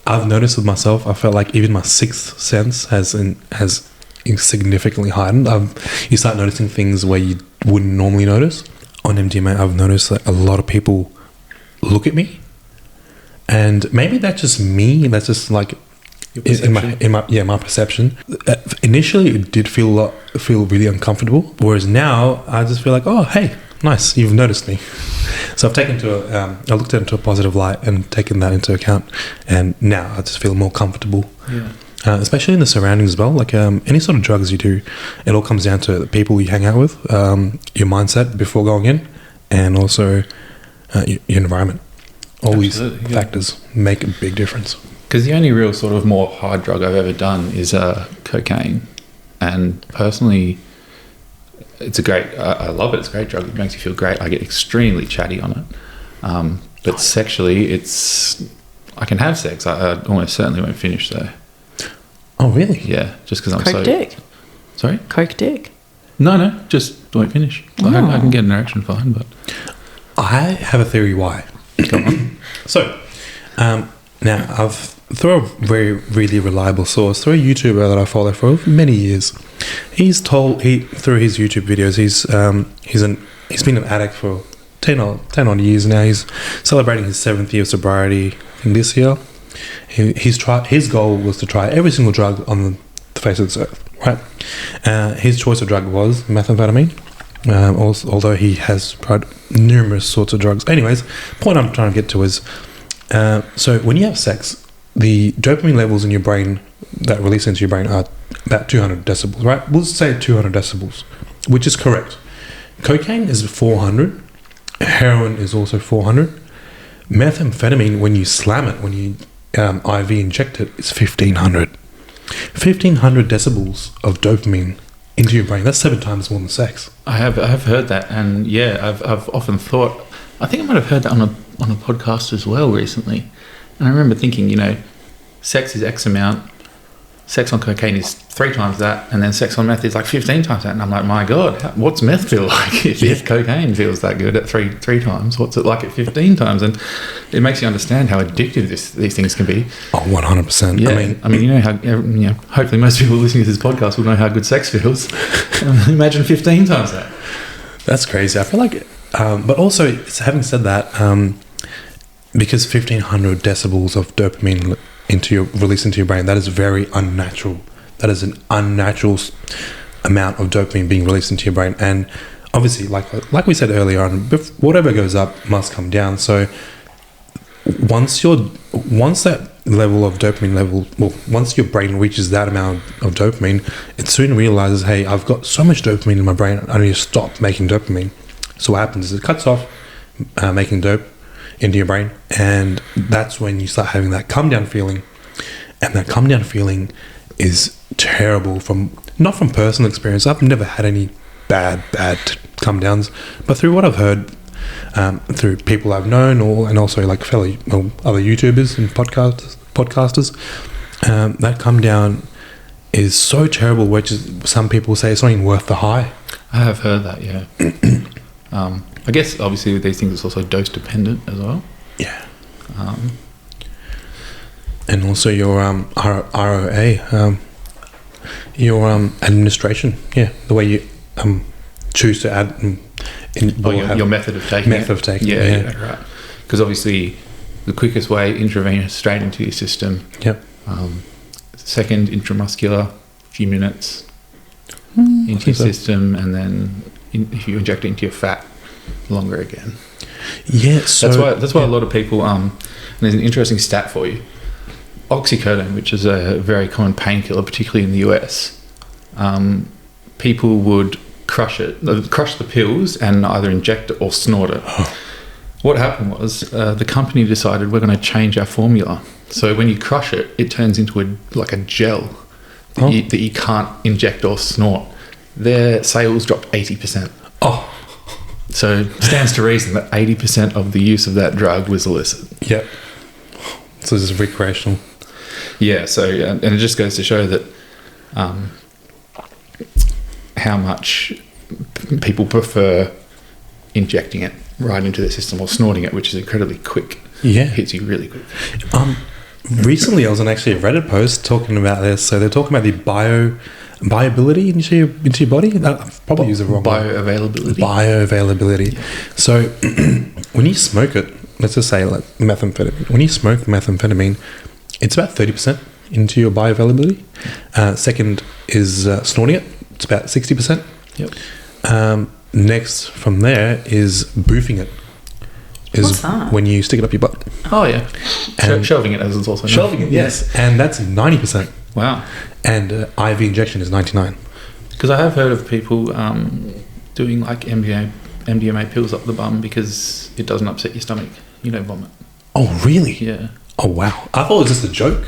I've noticed with myself, I felt like even my sixth sense has significantly heightened. You start noticing things where you wouldn't normally notice. On MDMA, I've noticed that a lot of people look at me, and maybe that's just me. That's just like in my perception. Initially, it did feel really uncomfortable. Whereas now, I just feel like, oh, hey, nice, you've noticed me. So I've I looked at it into a positive light and taken that into account, and now I just feel more comfortable. Yeah. Especially in the surroundings as well. Like any sort of drugs you do, it all comes down to the people you hang out with, your mindset before going in, and also your environment. All Absolutely, these factors make a big difference. Because the only real sort of more hard drug I've ever done is cocaine, and personally, I love it. It's a great drug. It makes you feel great. I get extremely chatty on it. But sexually, I can have sex. I almost certainly won't finish though. Oh, really? Yeah, just because I'm Coke dick. Sorry? Coke dick. No, just won't finish. I can get an erection fine, but... I have a theory why. Go on. So, now through a very, really reliable source, through a YouTuber that I follow for many years, through his YouTube videos, he's been an addict for 10 odd years now. He's celebrating his 7th year of sobriety, I think this year. His goal was to try every single drug on the face of this earth, right? His choice of drug was methamphetamine, although he has tried numerous sorts of drugs. Anyways, point I'm trying to get to is, so when you have sex, the dopamine levels in your brain that release into your brain are about 200 decibels, right? We'll say 200 decibels, which is correct. Cocaine is 400. Heroin is also 400. Methamphetamine, when you slam it, when you IV inject it, is 1500. 1500 decibels of dopamine into your brain. That's 7 times more than sex. I have heard that, and yeah, I've often thought. I think I might have heard that on a podcast as well recently, and I remember thinking, sex is X amount. Sex on cocaine is 3 times that, and then sex on meth is like 15 times that. And I'm like, my God, what's meth feel like? If cocaine feels that good at three times, what's it like at 15 times? And it makes you understand how addictive these things can be. Oh, 100%. Yeah, I mean, how hopefully most people listening to this podcast will know how good sex feels. Imagine 15 times that. That's crazy. I feel like, but also, having said that, because 1500 decibels of dopamine released into your brain, that is very unnatural. That is an unnatural amount of dopamine being released into your brain, and obviously, like we said earlier on, whatever goes up must come down. So once that level of dopamine once your brain reaches that amount of dopamine, it soon realizes, hey, I've got so much dopamine in my brain, I need to stop making dopamine. So what happens is it cuts off making dope into your brain, and that's when you start having that come down feeling. And that come down feeling is terrible, not from personal experience. I've never had any bad come downs, but through what I've heard, through people I've known, and also like other YouTubers and podcasters, that come down is so terrible, which is, some people say it's not even worth the high. I have heard that, yeah. I guess obviously with these things it's also dose dependent as well. Yeah. And also your ROA, your administration. Yeah, the way you choose to add. Your method of taking it. Yeah, right. Because obviously the quickest way, intravenous straight into your system. Yep. Second, intramuscular, a few minutes. into your system, and then if you inject it into your fat, longer again. Yeah, so That's why a lot of people. And there's an interesting stat for you. Oxycodone, which is a very common painkiller, particularly in the US, people would crush the pills and either inject it or snort it. What happened was the company decided we're going to change our formula. So when you crush it, it turns into a gel that you can't inject or snort. Their sales dropped 80%. Oh. So it stands to reason that 80% of the use of that drug was illicit. Yep. So this is recreational. Yeah, so and it just goes to show that how much people prefer injecting it right into their system or snorting it, which is incredibly quick. Yeah. It hits you really quick. Recently, I was on actually a Reddit post talking about this. So they're talking about the bioavailability into your body. I've probably used the wrong word. Bioavailability. Yeah. So when you smoke it, let's just say like methamphetamine. When you smoke methamphetamine, it's about 30% into your bioavailability. Second is snorting it. It's about 60%. Yep. Next from there is boofing it. What's that? When you stick it up your butt. Oh, yeah. Shelving it, as it's also known. Shelving it, yes. And that's 90%. Wow. And IV injection is 99%. Because I have heard of people doing like MDMA pills up the bum because it doesn't upset your stomach. You don't vomit. Oh, really? Yeah. Oh, wow. I thought it was just a joke.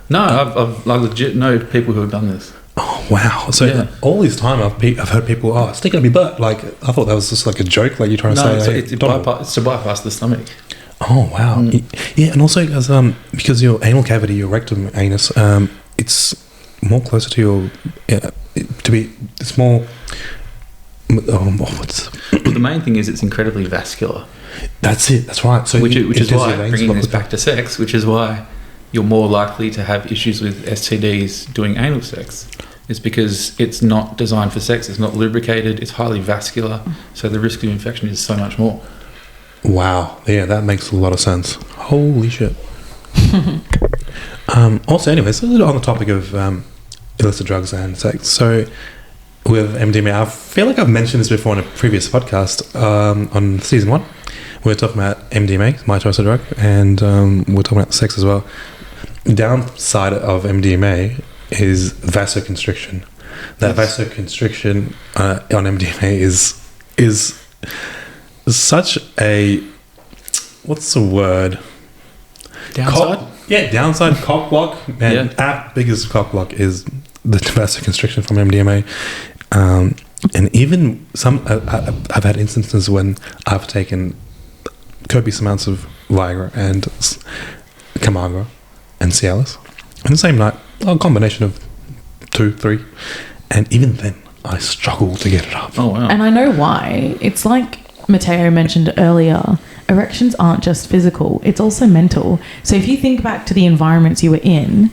No, I've legit know people who have done this. Oh, wow. So all this time I've heard people, stick it up your butt. Like, I thought that was just like a joke, like you're trying to say. It's to bypass the stomach. Oh, wow. Yeah, and also because your anal cavity, your rectum anus, it's more closer to your, it's more, Well, the main thing is it's incredibly vascular. That's it, that's right. So which is why, bringing this back to sex, which is why you're more likely to have issues with STDs doing anal sex. It's because it's not designed for sex, it's not lubricated, it's highly vascular, so the risk of infection is so much more. Wow, yeah, that makes a lot of sense. Holy shit. Also, anyways, on the topic of illicit drugs and sex, so with MDMA, I feel like I've mentioned this before in a previous podcast on season 1. We were talking about MDMA, my choice of drug, and we're talking about sex as well. Downside of MDMA is vasoconstriction. That vasoconstriction on MDMA is such a, what's the word? Downside? Downside, cock block. And our biggest cock block is the vasoconstriction from MDMA. And even I've had instances when I've taken copious amounts of Viagra and Camargo and Cialis in the same night, a combination of 2, 3, and even then I struggle to get it up. Oh, wow. And I know why. It's like Matteo mentioned earlier, erections aren't just physical, it's also mental. So if you think back to the environments you were in,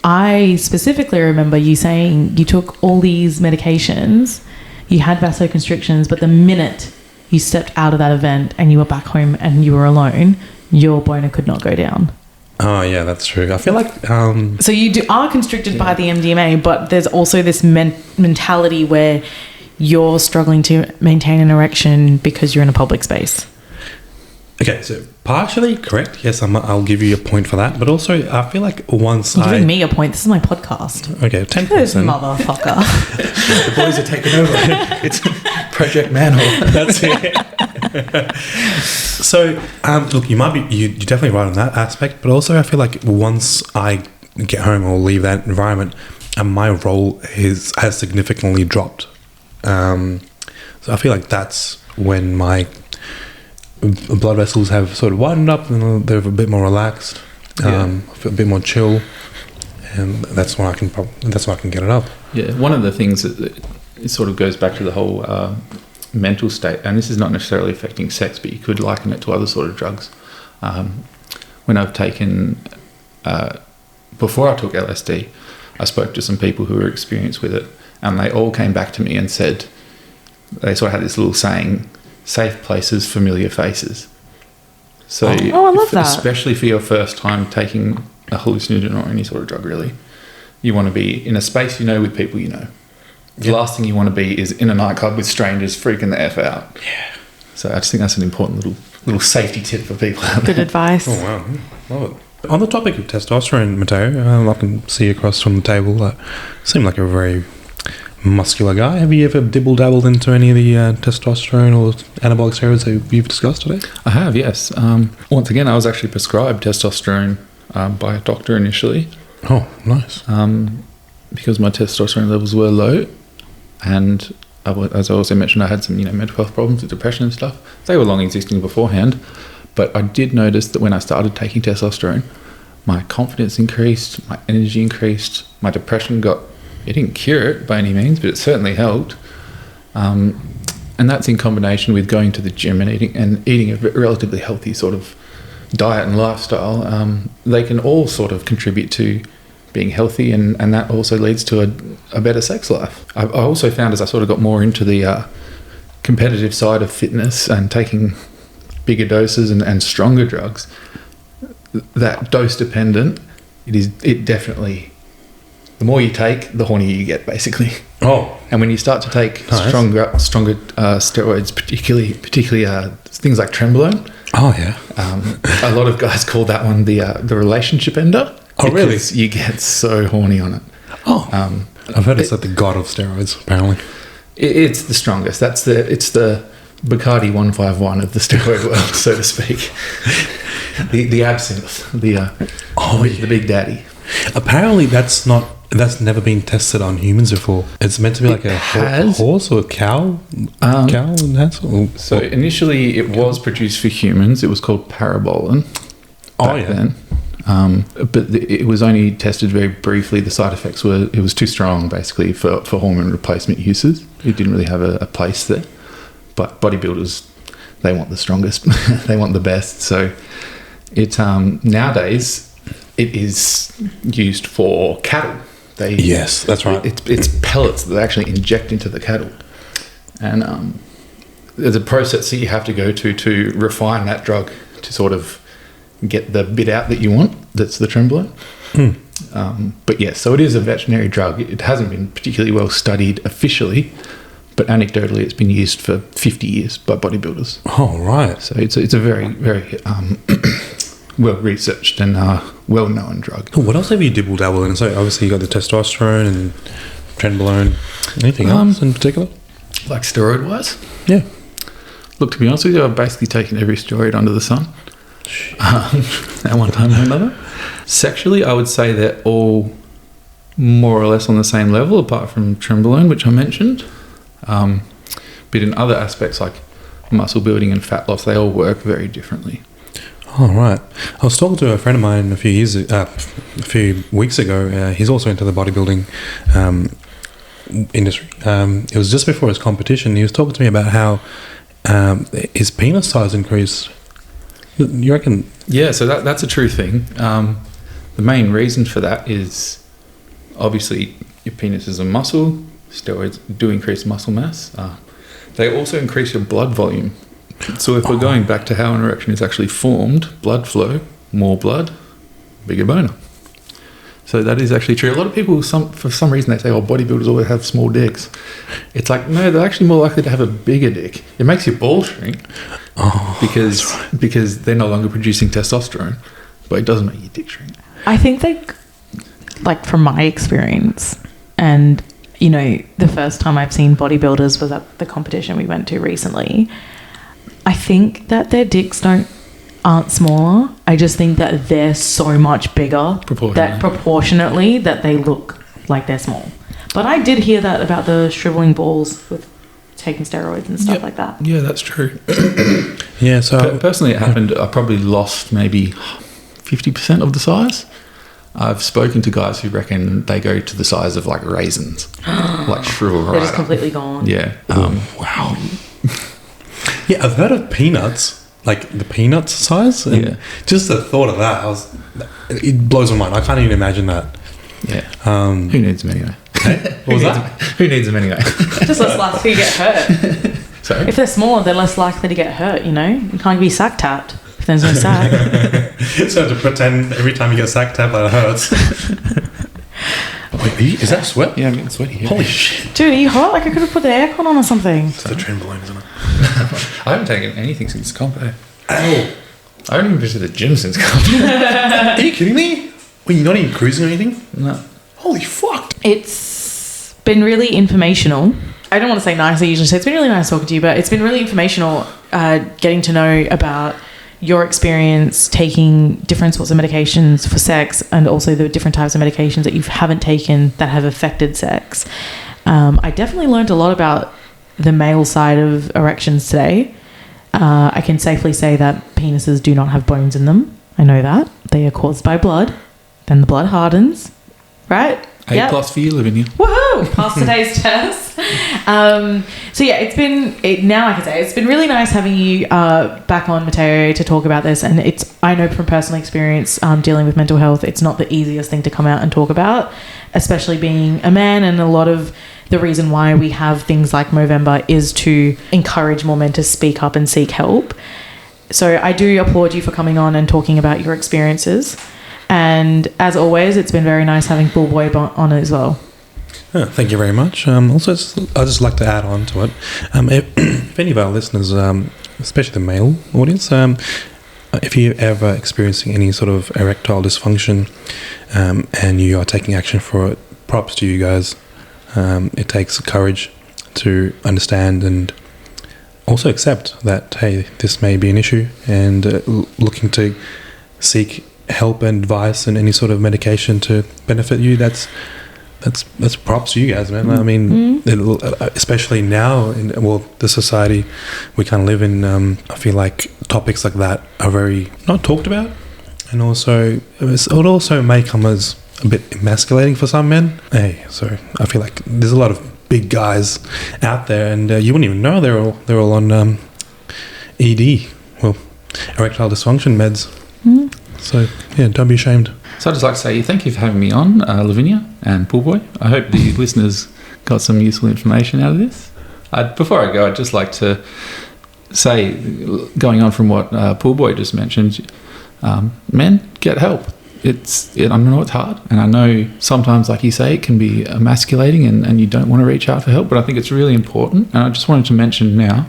I specifically remember you saying you took all these medications, you had vasoconstrictions, but the minute you stepped out of that event and you were back home and you were alone, your boner could not go down. Oh, yeah, that's true. I feel like... So you are constricted by the MDMA, but there's also this mentality where you're struggling to maintain an erection because you're in a public space. Okay, so partially correct. Yes, I'll give you a point for that. But also, I feel like once You're giving me a point. This is my podcast. Okay, 10%. This motherfucker. The boys are taking over. It's Project ManWhore. That's it. So, look, you're definitely right on that aspect. But also, I feel like once I get home or leave that environment, my role has significantly dropped. So I feel like that's when my blood vessels have sort of widened up and they're a bit more relaxed. I feel a bit more chill, and that's when I can get it up. Yeah, one of the things that it sort of goes back to the whole mental state, and this is not necessarily affecting sex, but you could liken it to other sort of drugs. When I've taken before I took LSD, I spoke to some people who were experienced with it, and they all came back to me and said they sort of had this little saying: safe places, familiar faces. So I love that. Especially for your first time taking a hallucinogen or any sort of drug, really. You want to be in a space you know with people you know. The last thing you want to be is in a nightclub with strangers freaking the F out. Yeah. So I just think that's an important little safety tip for people out there. Good advice. Oh, wow. Love it. On the topic of testosterone, Matteo, I can see you across from the table. You seem like a very muscular guy. Have you ever dibble-dabbled into any of the testosterone or anabolic steroids that you've discussed today? I have, yes. Once again, I was actually prescribed testosterone by a doctor initially. Oh, nice. Because my testosterone levels were low, and as I also mentioned, I had some mental health problems with depression and stuff. They were long existing beforehand, but I did notice that when I started taking testosterone, my confidence increased, my energy increased, my depression it didn't cure it by any means, but it certainly helped. And that's in combination with going to the gym and eating a relatively healthy sort of diet and lifestyle. They can all sort of contribute to being healthy, and that also leads to a better sex life. I also found as I sort of got more into the competitive side of fitness and taking bigger doses and stronger drugs, that dose dependent, it definitely, the more you take, the hornier you get, basically. Oh. And when you start to take stronger steroids, particularly things like trenbolone. Oh, yeah. A lot of guys call that one the relationship ender. Oh, really? Because you get so horny on it. Oh. I've heard it's like the god of steroids, apparently. It's the strongest. It's the Bacardi 151 of the steroid world, so to speak. The absinthe, the big daddy. Apparently, that's never been tested on humans before. It's meant to be like a horse or a cow. Cow and has. So initially, it was produced for humans. It was called parabolan. Then. But it was only tested very briefly. The side effects it was too strong, basically, for hormone replacement uses. It didn't really have a place there. But bodybuilders, they want the strongest. They want the best. So nowadays, it is used for cattle. Yes, that's right. It's pellets that they actually inject into the cattle. And there's a process that you have to go to refine that drug to sort of get the bit out that you want. That's the trenbolone. But yes, so it is a veterinary drug. It hasn't been particularly well studied officially, but anecdotally it's been used for 50 years by bodybuilders. Oh, right. So it's a very, very well-researched and well-known drug. What else have you dibble-dabble in? So obviously you got the testosterone and trenbolone. Anything else in particular? Like steroid-wise? Yeah. Look, to be honest with you, I've basically taken every steroid under the sun. At one time or another. Sexually, I would say they're all more or less on the same level, apart from trenbolone, which I mentioned. But in other aspects like muscle building and fat loss, they all work very differently. Oh, right. I was talking to a friend of mine a few weeks ago. He's also into the bodybuilding industry. It was just before his competition. He was talking to me about how his penis size increased. You reckon? Yeah, so that's a true thing. The main reason for that is obviously your penis is a muscle. Steroids do increase muscle mass. They also increase your blood volume. So if we're going back to how an erection is actually formed, blood flow, more blood, bigger boner. So that is actually true. A lot of people, for some reason, they say, bodybuilders always have small dicks. It's like, no, they're actually more likely to have a bigger dick. It makes your balls shrink because they're no longer producing testosterone, but it doesn't make your dick shrink. I think like from my experience, and, the first time I've seen bodybuilders was at the competition we went to recently. I think that their dicks aren't smaller. I just think that they're so much bigger proportionately that they look like they're small. But I did hear that about the shriveling balls with taking steroids and stuff like that. Yeah, that's true. Yeah, so personally, it happened. I probably lost maybe 50% of the size. I've spoken to guys who reckon they go to the size of like raisins, like shrivel right. They're just completely gone. Yeah. Wow. Yeah, I've heard of peanuts, like the peanuts size. And just the thought of that, it blows my mind. I can't even imagine that. Yeah. Who needs them anyway? What was that? Who needs them anyway? Just less likely to get hurt. Sorry? If they're smaller, they're less likely to get hurt, You can't be sack tapped if there's no sack. So to pretend every time you get sack tapped that it hurts. Wait, is that sweat? Yeah, I'm getting sweaty here. Holy shit. Dude, are you hot? Like I could have put the aircon on or something. It's the trenbolone, isn't it? I haven't taken anything since comp. Ow. I haven't even been to the gym since comp. Are you kidding me? Were you not even cruising or anything? No. Holy fuck. It's been really informational. I don't want to say nice. I usually say it's been really nice talking to you, but it's been really informational getting to know about your experience taking different sorts of medications for sex and also the different types of medications that you haven't taken that have affected sex. I definitely learned a lot about the male side of erections today. I can safely say that penises do not have bones in them. I know that. They are caused by blood. Then the blood hardens, right? A plus for you, Lavinia. Woohoo! Pass today's test. So yeah, now I can say it's been really nice having you back on, Mateo, to talk about this. And I know from personal experience dealing with mental health, it's not the easiest thing to come out and talk about, especially being a man. And a lot of the reason why we have things like Movember is to encourage more men to speak up and seek help. So I do applaud you for coming on and talking about your experiences. And as always, it's been very nice having Bull Boy on as well. Oh, thank you very much. Also, I'd just like to add on to it. If any of our listeners, especially the male audience, if you're ever experiencing any sort of erectile dysfunction and you are taking action for it, props to you guys. It takes courage to understand and also accept that, hey, this may be an issue, and looking to seek help and advice and any sort of medication to benefit you. That's props to you guys, man. I mean, especially now in the society we kind of live in, I feel like topics like that are very not talked about, and also it also may come as a bit emasculating for some men. Hey, so I feel like there's a lot of big guys out there, and you wouldn't even know they're all on ED, well, erectile dysfunction meds. So yeah, don't be ashamed. So I'd just like to say thank you for having me on, Lavinia and Pool Boy. I hope the listeners got some useful information out of this. Before I go, I'd just like to say, going on from what Pool Boy just mentioned, men, get help. I know it's hard, and I know sometimes, like you say, it can be emasculating and you don't want to reach out for help, but I think it's really important. And I just wanted to mention now,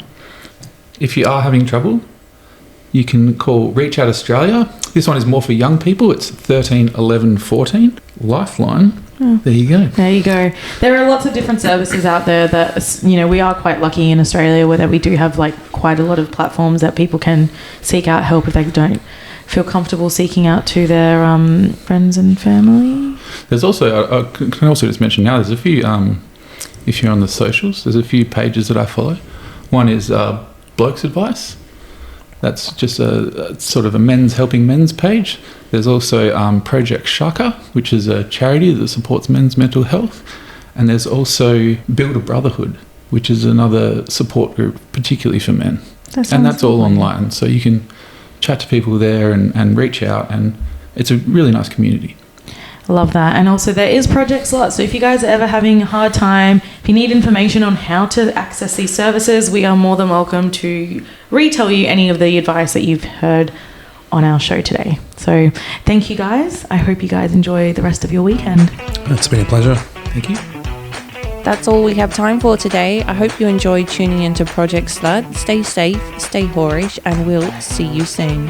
if you are having trouble, you can call Reach Out Australia. This one is more for young people. It's 13 11 14. Lifeline. There you go. There you go. There are lots of different services out there that, we are quite lucky in Australia where that we do have like quite a lot of platforms that people can seek out help if they don't feel comfortable seeking out to their friends and family. There's also, I can also just mention now, there's a few, if you're on the socials, there's a few pages that I follow. One is Blokes Advice. That's just a sort of a men's helping men's page. There's also Project S.L.U.T, which is a charity that supports men's mental health. And there's also Build a Brotherhood, which is another support group, particularly for men. And that's all online. So you can chat to people there and reach out. And it's a really nice community. Love that. And also there is Project S.L.U.T. So if you guys are ever having a hard time, if you need information on how to access these services, we are more than welcome to retell you any of the advice that you've heard on our show today. So thank you guys. I hope you guys enjoy the rest of your weekend. It's been a pleasure. Thank you. That's all we have time for today. I hope you enjoyed tuning into Project S.L.U.T. Stay safe, stay whorish, and we'll see you soon.